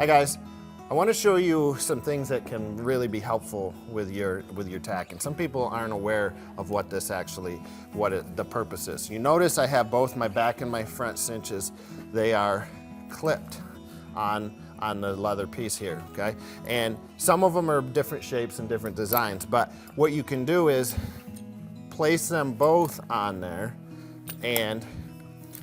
Hi guys, I want to show you some things that can really be helpful with your tack, and some people aren't aware of what this actually, the purpose is. You notice I have both my back and my front cinches. They are clipped on the leather piece here, okay? And some of them are different shapes and different designs, but what you can do is place them both on there, and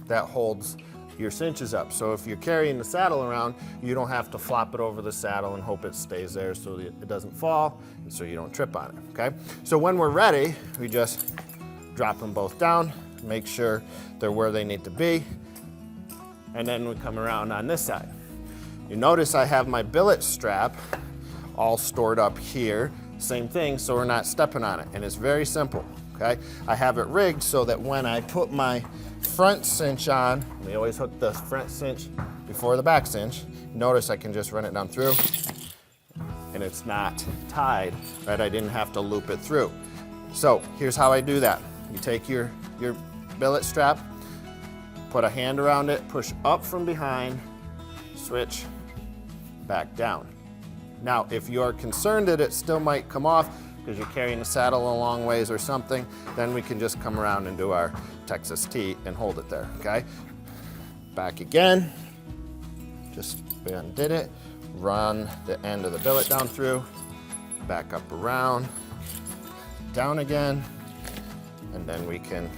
that holds your cinches up. So if you're carrying the saddle around, you don't have to flop it over the saddle and hope it stays there so that it doesn't fall and so you don't trip on it, okay? So when we're ready, we just drop them both down, make sure they're where they need to be, and then we come around on this side. You notice I have my billet strap all stored up here. Same thing, so we're not stepping on it, and it's very simple, okay? I have it rigged so that when I put my front cinch on, we always hook the front cinch before the back cinch. Notice I can just run it down through, and it's not tied, right? I didn't have to loop it through. So here's how I do that. You take your billet strap, put a hand around it, push up from behind, switch, back down. Now, if you're concerned that it still might come off because you're carrying the saddle a long ways or something, then we can just come around and do our Texas T and hold it there, okay? Back again, just undid it, run the end of the billet down through, back up around, down again, and then we can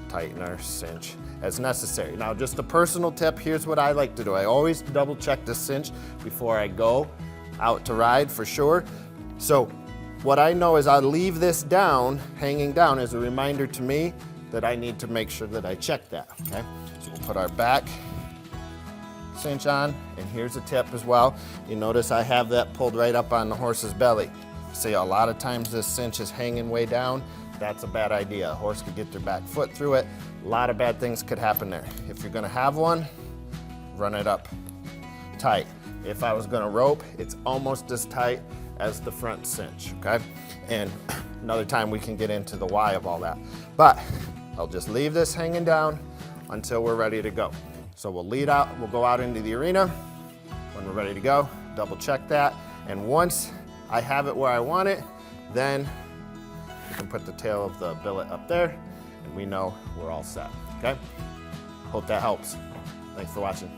tighten our cinch as necessary. Now, just a personal tip, here's what I like to do. I always double check the cinch before I go out to ride for sure. So what I know is I'll leave this down, hanging down, as a reminder to me that I need to make sure that I check that, okay? So we'll put our back cinch on, and here's a tip as well. You notice I have that pulled right up on the horse's belly. See, a lot of times this cinch is hanging way down. That's a bad idea. A horse could get their back foot through it. A lot of bad things could happen there. If you're gonna have one, run it up tight. If I was gonna rope, it's almost as tight as the front cinch, okay? And another time we can get into the why of all that. But I'll just leave this hanging down until we're ready to go. So we'll go out into the arena. When we're ready to go, double check that. And once I have it where I want it, then we can put the tail of the billet up there, and we know we're all set, okay? Hope that helps. Thanks for watching.